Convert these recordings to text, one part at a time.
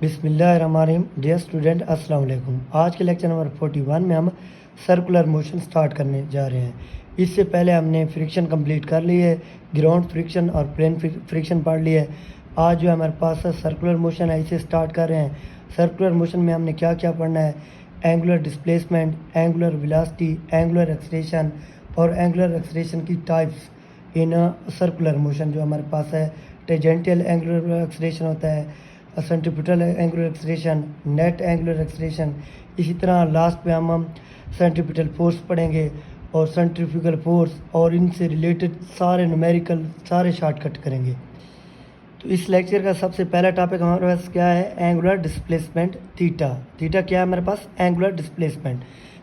बिस्मिल्लाहिर्रहमानिर्रहीम। Dear student, अस्सलाम वालेकुम। आज के लेक्चर नंबर 41 में हम सर्कुलर मोशन स्टार्ट करने जा रहे हैं। इससे पहले हमने फ्रिक्शन कंप्लीट कर ली है, ग्राउंड फ्रिक्शन और प्लेन फ्रिक्शन पढ़ लिया है। आज जो हमारे पास सर्कुलर मोशन है, इसे स्टार्ट कर रहे हैं। सर्कुलर मोशन में हमने क्या क्या पढ़ना है? Angular displacement, angular velocity, angular acceleration और एंगुलर एक्सलेशन की टाइप्स इन सर्कुलर मोशन जो हमारे पास है। टेंजेंटियल एंगुलर एक्सलेशन होता है, centripetal angular acceleration, net angular acceleration. इसी तरह लास्ट पे हम सेंट्रीपिटल फोर्स पढ़ेंगे और सेंट्रीफ्यूगल फोर्स और इनसे रिलेटेड सारे न्यूमेरिकल सारे शॉर्टकट करेंगे। तो इस लेक्चर का सबसे पहला टॉपिक हमारे पास क्या है? Angular displacement theta. थीटा क्या है हमारे पास? Angular displacement.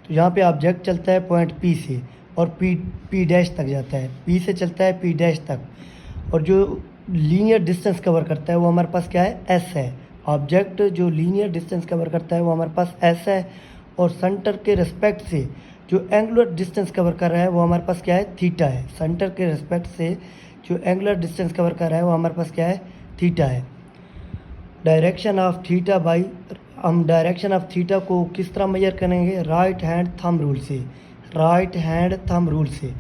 तो यहाँ पे ऑब्जेक्ट चलता है पॉइंट पी से और पी डैश तक जाता है, पी से चलता है पी डैश तक, और जो लीनियर डिस्टेंस कवर करता है वो हमारे पास क्या है? एस है। ऑब्जेक्ट जो लीनियर डिस्टेंस कवर करता है वो हमारे पास एस है, और सेंटर के रिस्पेक्ट से जो एंगुलर डिस्टेंस कवर कर रहा है वो हमारे पास क्या है? थीटा है। सेंटर के रिस्पेक्ट से जो एंगुलर डिस्टेंस कवर कर रहा है वो हमारे पास क्या है? थीटा है। डायरेक्शन ऑफ थीटा बाई, हम डायरेक्शन ऑफ थीटा को किस तरह मेजर करेंगे? राइट हैंड थंब रूल से। राइट हैंड थंब रूल से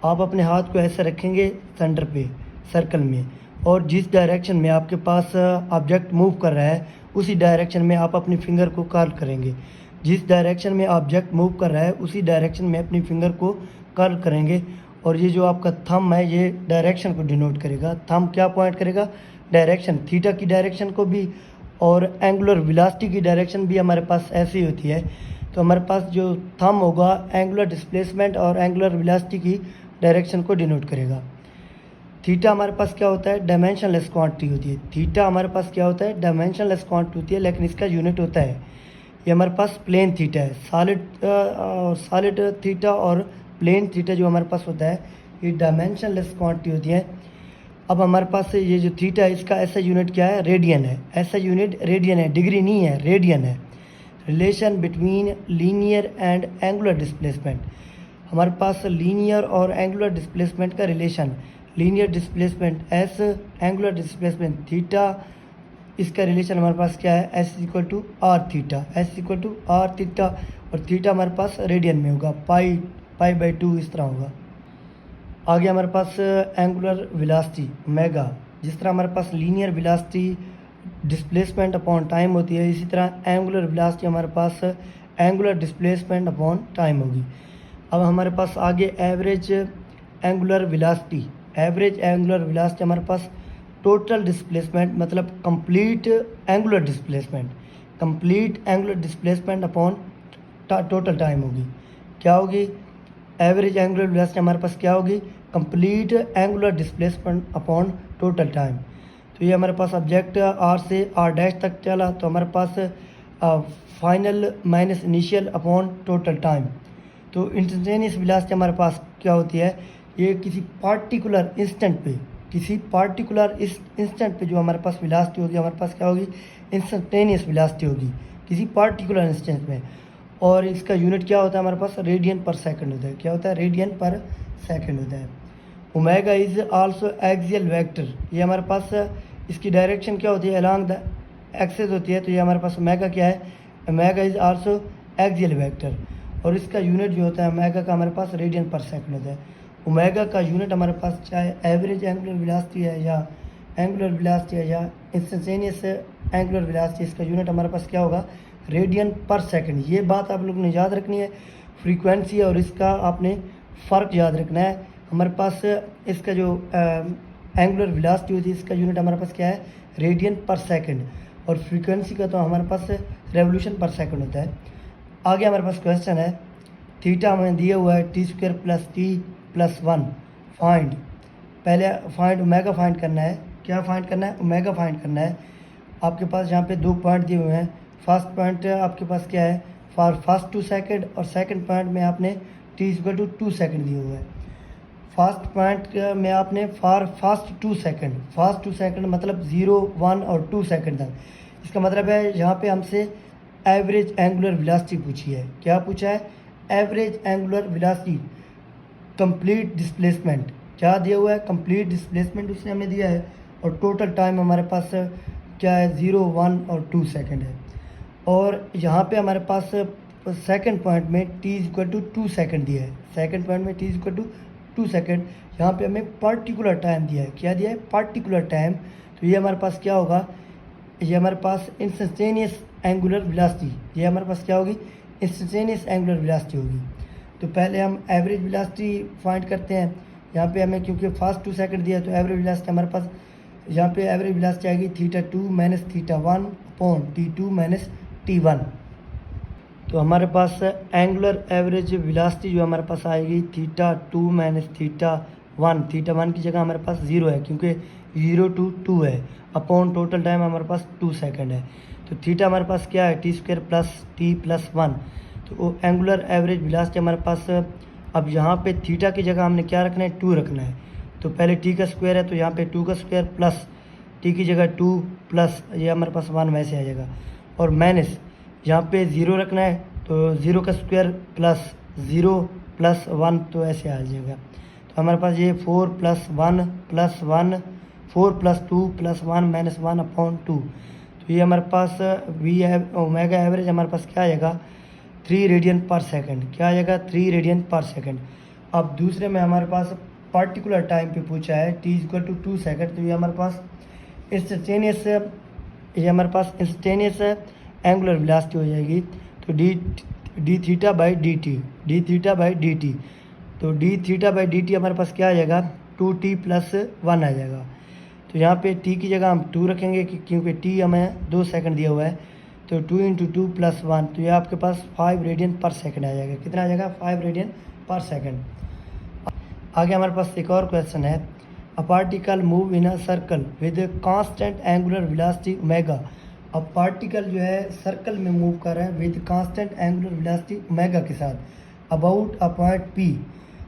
आप अपने हाथ को ऐसे रखेंगे सेंटर पे सर्कल में, और जिस डायरेक्शन में आपके पास ऑब्जेक्ट मूव कर रहा है उसी डायरेक्शन में आप अपनी फिंगर को कर्ल करेंगे। जिस डायरेक्शन में ऑब्जेक्ट मूव कर रहा है उसी डायरेक्शन में अपनी फिंगर को कर्ल करेंगे, और ये जो आपका थंब है ये डायरेक्शन को डिनोट करेगा। थंब क्या पॉइंट करेगा? डायरेक्शन, थीटा की डायरेक्शन को भी, और एंगुलर वेलोसिटी की डायरेक्शन भी हमारे पास ऐसी होती है। तो हमारे पास जो थंब होगा एंगुलर डिस्प्लेसमेंट और एंगुलर वेलोसिटी की डायरेक्शन को डिनोट करेगा। थीटा हमारे पास क्या होता है? डायमेंशनलेस क्वांटिटी होती है। थीटा हमारे पास क्या होता है? डायमेंशनलेस क्वांटिटी होती है, लेकिन इसका यूनिट होता है, ये हमारे पास प्लेन थीटा है। सॉलिड थीटा और प्लेन थीटा जो हमारे पास होता है ये डायमेंशनलेस क्वांटिटी होती है। अब हमारे पास ये जो थीटा है इसका ऐसा यूनिट क्या है? रेडियन है। ऐसा यूनिट रेडियन है, डिग्री नहीं है, रेडियन है। Relation between linear and angular displacement, हमारे पास लीनियर और एंगुलर डिस्प्लेसमेंट का relation, linear displacement S, angular displacement theta, इसका रिलेशन हमारे पास क्या है? S equal to R theta. S equal to R theta, और थीटा हमारे पास रेडियन में होगा, पाई बाई 2 इस तरह होगा। आगे हमारे पास एंगुलर वेलोसिटी ओमेगा। जिस तरह हमारे पास linear velocity displacement upon time होती है, इसी तरह एंगुलर वेलोसिटी हमारे पास एंगुलर डिस्प्लेसमेंट अपॉन टाइम होगी। अब हमारे पास आगे average angular velocity. Average angular velocity हमारे पास टोटल डिस्प्लेसमेंट मतलब complete angular displacement, complete angular displacement upon total time होगी। क्या होगी? एवरेज एंगुलर वेलोसिटी हमारे पास क्या होगी? Complete angular displacement upon total time. तो ये हमारे पास ऑब्जेक्ट आर से आर डैश तक चला, तो हमारे पास final minus initial upon total time. तो इंस्टेंटेनियस वेलोसिटी हमारे पास क्या होती है? ये किसी पार्टिकुलर इंस्टेंट पे, किसी पार्टिकुलर इस इंस्टेंट पे जो हमारे पास वेलोसिटी होगी हमारे पास क्या होगी? इंस्टेंटेनियस वेलोसिटी होगी किसी पार्टिकुलर इंस्टेंट में। और इसका यूनिट क्या होता है हमारे पास? रेडियन पर सेकंड होता है। क्या होता है? रेडियन पर सेकंड होता है। Omega is also axial vector. ये हमारे पास इसकी डायरेक्शन क्या होती है? अलोंग द एक्सिस होती है। तो ये हमारे पास ओमेगा क्या है? Omega is also axial vector, और इसका यूनिट जो होता है ओमेगा का हमारे पास रेडियन पर सेकंड होता है। ओमेगा का यूनिट हमारे पास चाहे एवरेज एंगुलर वेलोसिटी है या एंगुलर वेलोसिटी है या इंस्टेंटेनियस एंगुलर वेलोसिटी, इसका यूनिट हमारे पास क्या होगा? रेडियन पर सेकंड। ये बात आप लोगों ने याद रखनी है। फ्रीक्वेंसी और इसका आपने फ़र्क याद रखना है। हमारे पास इसका जो एंगुलर वेलोसिटी होती है इसका यूनिट हमारे पास क्या है? रेडियन पर सेकंड, और फ्रीक्वेंसी का तो हमारे पास रेवोल्यूशन पर सेकंड होता है। आगे हमारे पास क्वेश्चन है, थीटा हमें दिया हुआ है T square plus T plus 1, find. पहले फाइंड ओमेगा फाइंड करना है। क्या फाइंड करना है? ओमेगा फाइंड करना है। आपके पास यहाँ पे 2 पॉइंट दिए हुए हैं। फर्स्ट पॉइंट आपके पास क्या है? फॉर फर्स्ट 2 सेकंड, और सेकंड पॉइंट में आपने टी इक्वल टू 2 सेकंड दिए हुए हैं। फर्स्ट पॉइंट में आपने for first 2 second, first 2 second मतलब 0, 1 और 2 सेकंड तक। इसका मतलब है यहाँ पे हमसे एवरेज एंगुलर वेलोसिटी पूछी है। क्या पूछा है? Average angular velocity, complete displacement क्या दिया हुआ है? कंप्लीट डिस्प्लेसमेंट उसने हमें दिया है, और टोटल टाइम हमारे पास क्या है 0, 1 और 2 सेकंड है। और यहाँ पे हमारे पास सेकंड पॉइंट में t इक्वल टू 2 सेकंड दिया है। सेकंड पॉइंट में t इक्वल टू 2 सेकंड, यहाँ पे हमें पार्टिकुलर टाइम दिया है। क्या दिया है? Particular time. तो ये हमारे पास क्या होगा? ये हमारे पास इंस्टेंटेनियस एंगुलर वेलोसिटी, ये हमारे पास क्या होगी? इंस्टेंटेनियस एंगुलर वेलोसिटी होगी। तो पहले हम एवरेज वेलोसिटी फाइंड करते हैं। यहाँ पे हमें क्योंकि फास्ट 2 सेकंड दिया है तो एवरेज वेलोसिटी हमारे पास यहाँ पे एवरेज वेलोसिटी आएगी θ2 minus θ1 upon t2 minus t1। तो हमारे पास एंगुलर एवरेज वेलोसिटी जो हमारे पास आएगी θ2 माइनस θ1। θ1 की जगह हमारे पास 0 है क्योंकि 0 to 2 है, अपॉन टोटल टाइम हमारे पास 2 सेकंड है। तो थीटा हमारे पास क्या है? t² plus t plus 1। तो एंगुलर एवरेज वेलोसिटी हमारे पास, अब यहाँ पे थीटा की जगह हमने क्या रखना है? 2 रखना है। तो पहले t का स्क्वायर है तो यहाँ पे 2 का स्क्वायर प्लस t की जगह 2 प्लस ये हमारे पास 1 वैसे आ जाएगा। और माइनस यहाँ पे 0 रखना है तो 0 का स्क्वायर प्लस 0 प्लस 1 तो ऐसे आ जाएगा। तो हमारे पास ये 4 plus 1 plus 1, 4 plus 2 plus 1 minus 1 upon 2। तो ये हमारे पास ओमेगा एवरेज हमारे पास क्या आएगा? 3 रेडियन पर सेकंड। क्या आ जाएगा? 3 रेडियन पर सेकंड। अब दूसरे में हमारे पास पार्टिकुलर टाइम पे पूछा है t इक्वल टू 2 सेकंड। तो ये हमारे पास इंस्टेंटेनियस, ये हमारे पास इंस्टेंटेनियस एंगुलर वेलोसिटी हो जाएगी। तो d theta by d t, तो d theta by d t हमारे पास क्या आ जाएगा? 2t प्लस 1 आ जाएगा। तो यहाँ पे t की जगह हम 2 रखेंगे क्योंकि t हमें 2 सेकंड दिया हुआ है। तो 2 इंटू 2 प्लस 1, तो ये आपके पास 5 रेडियन पर सेकंड आ जाएगा। कितना आ जाएगा? 5 रेडियन पर सेकंड। आगे हमारे पास एक और क्वेश्चन है, a particle move in a circle with constant angular velocity omega. अब पार्टिकल जो है सर्कल में मूव कर रहा है with constant angular velocity omega के साथ अबाउट अ पॉइंट P।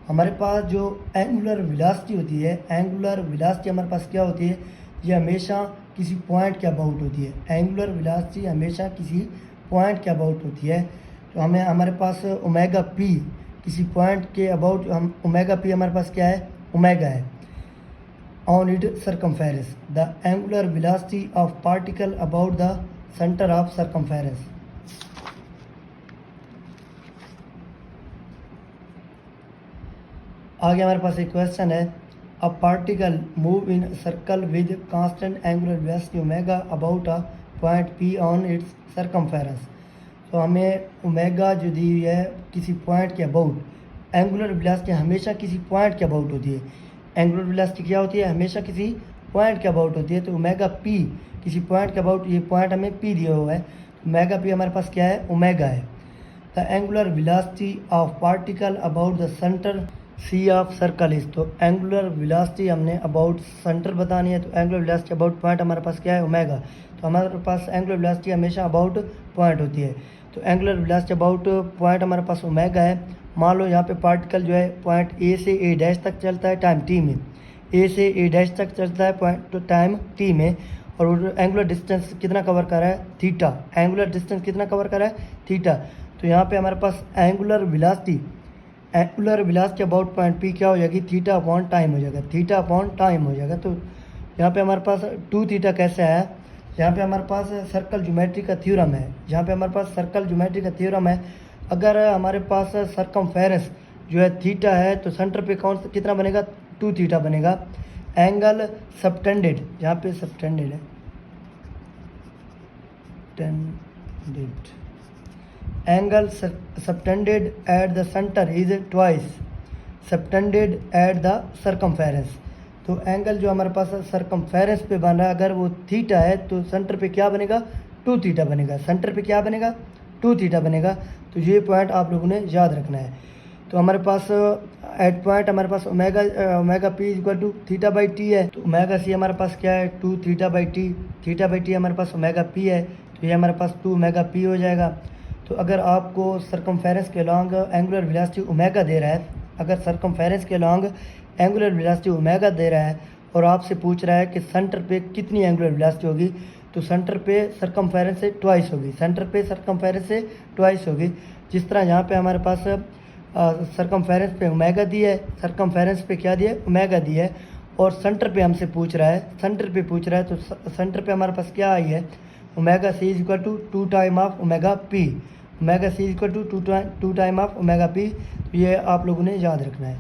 हमारे पास जो एंगुलर वेलोसिटी होती है, एंगुलर वेलोसिटी हमारे पास क्या होती है? ये हमेशा किसी पॉइंट के अबाउट होती है। एंगुलर वेलोसिटी हमेशा किसी पॉइंट के अबाउट होती है। तो हमें हमारे पास ओमेगा P किसी पॉइंट के अबाउट, हम ओमेगा P हमारे पास क्या है? ओमेगा है। On it circumference the angular velocity of particle about the centre of circumference. आगे हमारे पास एक क्वेश्चन है, a particle move in circle with constant angular velocity omega about a point P on it's circumference. तो हमें omega जो दी हुई है किसी पॉइंट के अबाउट, एंगुलर वेलोसिटी हमेशा किसी पॉइंट के अबाउट होती है। एंगुलर वेलोसिटी क्या होती है? हमेशा किसी पॉइंट के अबाउट होती है। तो ओमेगा P किसी पॉइंट के अबाउट, ये पॉइंट हमें P दिया हुआ है। ओमेगा P हमारे पास क्या है? ओमेगा है। The angular velocity of particle about the centre C of circle is. तो एंगुलर वेलोसिटी हमने अबाउट सेंटर बतानी है। तो एंगुलर वेलोसिटी अबाउट पॉइंट हमारे पास क्या है? ओमेगा। तो हमारे पास एंगुलर वेलोसिटी हमेशा अबाउट पॉइंट होती है। तो एंगुलर वेलोसिटी अबाउट पॉइंट हमारे पास ओमेगा है। मान लो यहाँ पे पार्टिकल जो है पॉइंट A से A डैश तक चलता है टाइम t में, A से A डैश तक चलता है पॉइंट टाइम t में, और एंगुलर डिस्टेंस कितना कवर कर रहा है? थीटा। एंगुलर डिस्टेंस कितना कवर कर रहा है? थीटा। तो यहाँ पे हमारे पास angular velocity about point P क्या हो जाएगी? थीटा अपॉन टाइम हो जाएगा। थीटा अपॉन टाइम हो जाएगा। तो यहाँ पे हमारे पास 2 थीटा कैसे आया? यहाँ पे हमारे पास सर्कल ज्योमेट्री का थ्योरम है। यहाँ पे हमारे पास सर्कल ज्योमेट्री का थ्योरम है। अगर हमारे पास सर्कमफेरेंस जो है थीटा है तो सेंटर पे कितना बनेगा? 2 थीटा बनेगा। एंगल सबटेंडेड, यहाँ पे सबटेंडेड है, angle subtended at the centre is twice subtended at the circumference. तो एंगल जो हमारे पास सर्कमफेरेंस पे बन रहा है, अगर वो थीटा है तो सेंटर पे क्या बनेगा? 2 थीटा बनेगा। सेंटर पे क्या बनेगा? 2 थीटा बनेगा। तो ये पॉइंट आप लोगों ने याद रखना है। तो हमारे पास एट पॉइंट हमारे पास omega P equal to theta by t है। तो ओमेगा C हमारे पास क्या है? 2 theta by t. Theta by t हमारे पास ओमेगा P है, तो ये हमारे पास 2 ओमेगा P हो जाएगा। तो अगर आपको सर्कमफेरेंस के लॉन्ग एंगुलर वेलोसिटी ओमेगा दे रहा है, अगर सर्कमफेरेंस के लॉन्ग एंगुलर वेलोसिटी ओमेगा दे रहा है और आपसे पूछ रहा है कि सेंटर पे कितनी एंगुलर वेलोसिटी होगी, तो सेंटर पे सर्कमफेरेंस से ट्वाइस होगी। सेंटर पे सर्कमफेरेंस से ट्वाइस होगी। जिस तरह यहाँ पे हमारे पास सर्कमफेरेंस पे ओमेगा दी है, सर्कमफेरेंस पे क्या दिया है? ओमेगा दी है। और सेंटर पे हमसे पूछ रहा है, सेंटर पे पूछ रहा है, तो सेंटर पे हमारे पास क्या आई है, omega C is equal to 2 time of omega P, omega C is equal to 2 time of omega P. ये आप लोगों ने याद रखना है।